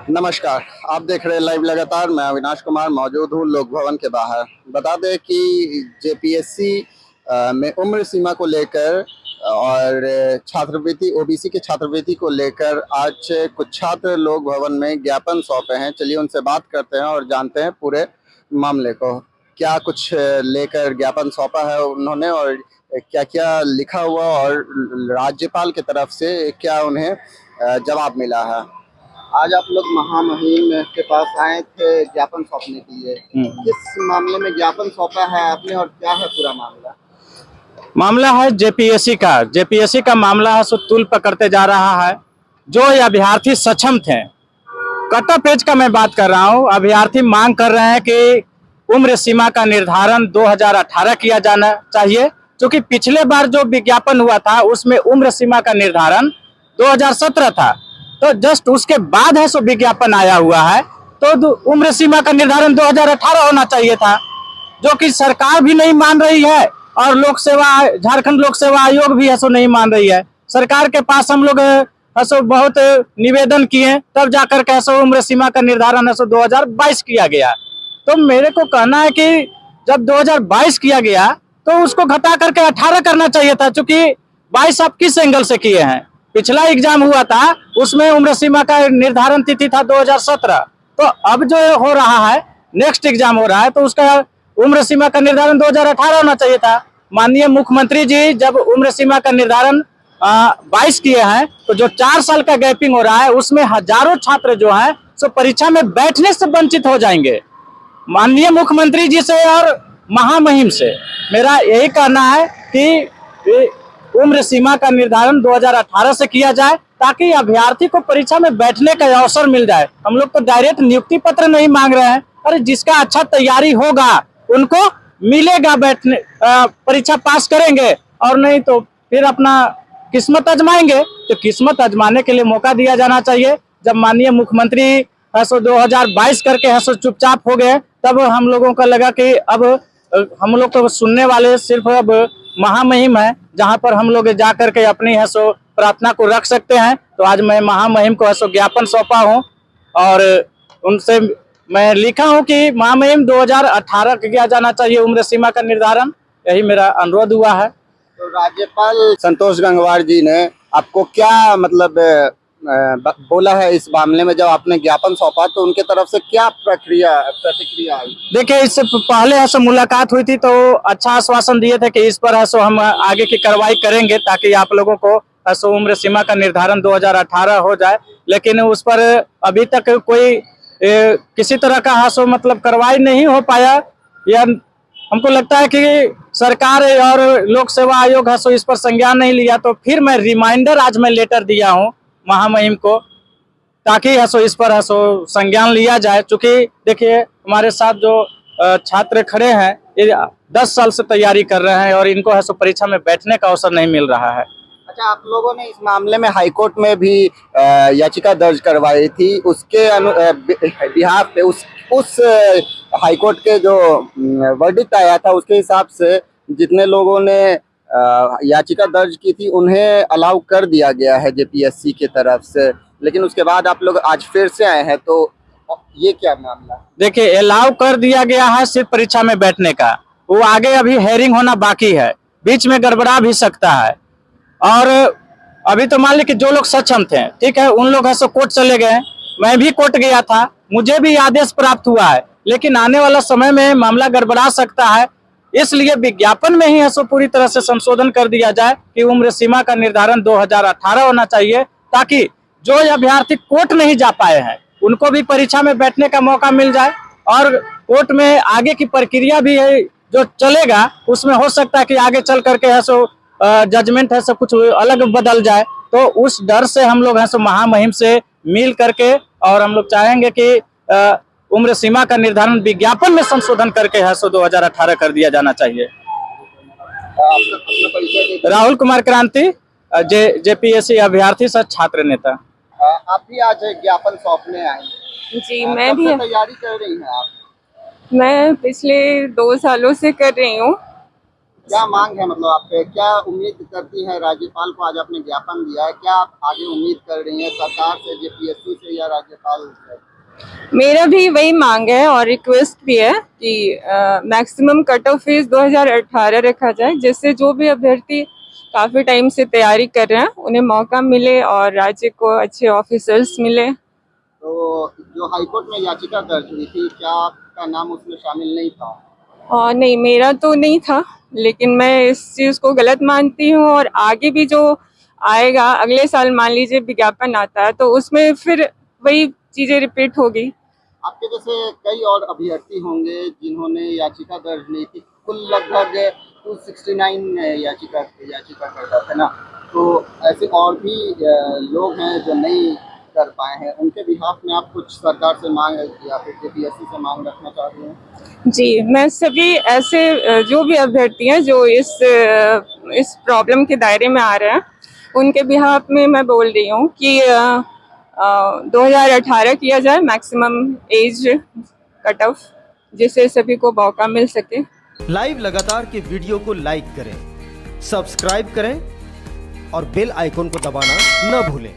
नमस्कार, आप देख रहे हैं लाइव लगातार। मैं अविनाश कुमार मौजूद हूँ लोक भवन के बाहर। बता दें कि जेपीएससी में उम्र सीमा को लेकर और छात्रवृत्ति ओबीसी की छात्रवृत्ति को लेकर आज कुछ छात्र लोक भवन में ज्ञापन सौंपे हैं। चलिए उनसे बात करते हैं और जानते हैं पूरे मामले को। क्या कुछ लेकर ज्ञापन सौंपा है उन्होंने और क्या क्या लिखा हुआ और राज्यपाल की तरफ से क्या उन्हें जवाब मिला है। आज आप लोग महामहिम के पास आए थे ज्ञापन सौंपने के लिए। किस मामले में ज्ञापन सौंपा है आपने और क्या है पूरा मामला? मामला है जेपीएससी का मामला है। सो तूल पकड़ते जा रहा है। जो ये अभ्यर्थी सक्षम थे, कट ऑफ एज का मैं बात कर रहा हूँ। अभ्यर्थी मांग कर रहे हैं कि उम्र सीमा का निर्धारण 2018 किया जाना चाहिए, क्योंकि पिछले बार जो विज्ञापन हुआ था उसमें उम्र सीमा का निर्धारण 2017 था। तो जस्ट उसके बाद है सो विज्ञापन आया हुआ है, तो उम्र सीमा का निर्धारण 2018 होना चाहिए था, जो कि सरकार भी नहीं मान रही है और लोक सेवा झारखंड लोक सेवा आयोग भी ऐसा नहीं मान रही है। सरकार के पास हम लोग ऐसा बहुत निवेदन किए, तब जाकर के ऐसा उम्र सीमा का निर्धारण ऐसा 2022 किया गया। तो मेरे को कहना है कि जब 2022 किया गया तो उसको घटा करके 18 करना चाहिए था, क्योंकि 22 आप किस एंगल से किए हैं? पिछला एग्जाम हुआ था उसमें उम्र सीमा का निर्धारण तिथि था 2017। तो अब जो हो रहा है, नेक्स्ट एग्जाम हो रहा है, तो उसका उम्र सीमा का निर्धारण 2018 होना चाहिए था। माननीय मुख्यमंत्री जी जब उम्र सीमा का निर्धारण 22 किए हैं, तो जो 4 साल का गैपिंग हो रहा है उसमें हजारों छात्र जो हैं सो परीक्षा में बैठने से वंचित हो जाएंगे। माननीय मुख्यमंत्री जी से और महामहिम से मेरा यही कहना है कि उम्र सीमा का निर्धारण 2018 से किया जाए, ताकि अभ्यर्थी को परीक्षा में बैठने का अवसर मिल जाए। हम लोग तो डायरेक्ट नियुक्ति पत्र नहीं मांग रहे हैं, अरे जिसका अच्छा तैयारी होगा उनको मिलेगा, बैठने परीक्षा पास करेंगे, और नहीं तो फिर अपना किस्मत आजमाएंगे। तो किस्मत आजमाने के लिए मौका दिया जाना चाहिए। जब माननीय मुख्यमंत्री 2022 करके चुपचाप हो गए, तब हम लोगों को लगा कि अब हम लोग तो सुनने वाले सिर्फ अब महामहिम है, जहां पर हम लोग जाकर के अपनी प्रार्थना को रख सकते हैं। तो आज मैं महामहिम को ज्ञापन सौंपा हूं और उनसे मैं लिखा हूं कि महामहिम 2018 किया जाना चाहिए उम्र सीमा का निर्धारण। यही मेरा अनुरोध हुआ है। तो राज्यपाल संतोष गंगवार जी ने आपको क्या मतलब बोला है इस मामले में? जब आपने ज्ञापन सौंपा तो उनके तरफ से क्या प्रतिक्रिया आई? देखिए, इससे पहले मुलाकात हुई थी तो अच्छा आश्वासन दिए थे कि इस पर हम आगे की कार्रवाई करेंगे, ताकि आप लोगों को उम्र सीमा का निर्धारण 2018 हो जाए। लेकिन उस पर अभी तक कोई किसी तरह का मतलब कार्रवाई नहीं हो पाया। या हमको लगता है कि सरकार और लोक सेवा आयोग इस पर संज्ञान नहीं लिया। तो फिर मैं रिमाइंडर आज मैं लेटर दिया हूँ महामहिम को, ताकि इस पर संज्ञान लिया जाए। चूंकि देखिए, हमारे साथ जो छात्र खड़े हैं ये 10 साल से तैयारी कर रहे हैं और इनको परीक्षा में बैठने का अवसर नहीं मिल रहा है। अच्छा, आप लोगों ने इस मामले में हाईकोर्ट में भी याचिका दर्ज करवाई थी। उसके बिहाफ पे उस हाईकोर्ट के जो वर्डिक्ट आया था उसके हिसाब से जितने लोगों ने याचिका दर्ज की थी उन्हें अलाउ कर दिया गया है जेपीएससी की तरफ से, लेकिन उसके बाद आप लोग आज फिर से आए हैं, तो ये क्या मामला? देखिए, अलाउ कर दिया गया है सिर्फ परीक्षा में बैठने का, वो आगे अभी हेयरिंग होना बाकी है, बीच में गड़बड़ा भी सकता है। और अभी तो मान ली कि जो लोग सक्षम थे, ठीक है, उन लोग कोर्ट चले गए। मैं भी कोर्ट गया था, मुझे भी आदेश प्राप्त हुआ है, लेकिन आने वाला समय में मामला गड़बड़ा सकता है। इसलिए विज्ञापन में ही पूरी तरह से संशोधन कर दिया जाए कि उम्र सीमा का निर्धारण 2018 होना चाहिए, ताकि जो अभ्यर्थी कोर्ट नहीं जा पाए हैं उनको भी परीक्षा में बैठने का मौका मिल जाए। और कोर्ट में आगे की प्रक्रिया भी है जो चलेगा, उसमें हो सकता है कि आगे चल करके जजमेंट कुछ अलग बदल जाए। तो उस डर से हम लोग महामहिम से मिल करके, और हम लोग चाहेंगे कि उम्र सीमा का निर्धारण विज्ञापन में संशोधन करके 2018 कर दिया जाना चाहिए। राहुल कुमार क्रांति, जेपीएससी अभ्यर्थी सह छात्र नेता। आप भी आज ज्ञापन सौंपने आए? जी, मैं भी तैयारी कर रही हैं आप? मैं पिछले 2 सालों से कर रही हूँ। क्या मांग है, मतलब आप क्या उम्मीद करती हैं? राज्यपाल को आज आपने ज्ञापन दिया है, क्या आप आगे उम्मीद कर रही हैं सरकार से, जेपीएससी से या राज्यपाल से? मेरा भी वही मांग है और रिक्वेस्ट भी है कि मैक्सिमम कट ऑफ फीस 2018 रखा जाए, जिससे जो भी अभ्यर्थी काफ़ी टाइम से तैयारी कर रहे हैं उन्हें मौका मिले और राज्य को अच्छे ऑफिसर्स मिले। तो जो हाईकोर्ट में याचिका दर्ज हुई थी, क्या आपका नाम उसमें शामिल नहीं था? और नहीं, मेरा तो नहीं था, लेकिन मैं इस चीज़ को गलत मानती हूँ और आगे भी जो आएगा, अगले साल मान लीजिए विज्ञापन आता है तो उसमें फिर वही चीज़ें रिपीट होगी। आपके जैसे कई और अभ्यर्थी होंगे जिन्होंने याचिका दर्ज नहीं थी, कुल लगभग 269 याचिकाकर्ता थे ना, तो ऐसे और भी लोग हैं जो नहीं कर पाए हैं, उनके बिहाफ में आप कुछ सरकार से मांग या फिर जेपीएससी से मांग रखना चाह रहे हैं? जी, मैं सभी ऐसे जो भी अभ्यर्थी हैं जो इस प्रॉब्लम के दायरे में आ रहे हैं उनके बिहाफ में मैं बोल रही हूँ कि 2018 किया जाए मैक्सिमम एज कट ऑफ, जिससे सभी को मौका मिल सके। लाइव लगातार के वीडियो को लाइक करें, सब्सक्राइब करें और बेल आइकन को दबाना न भूलें।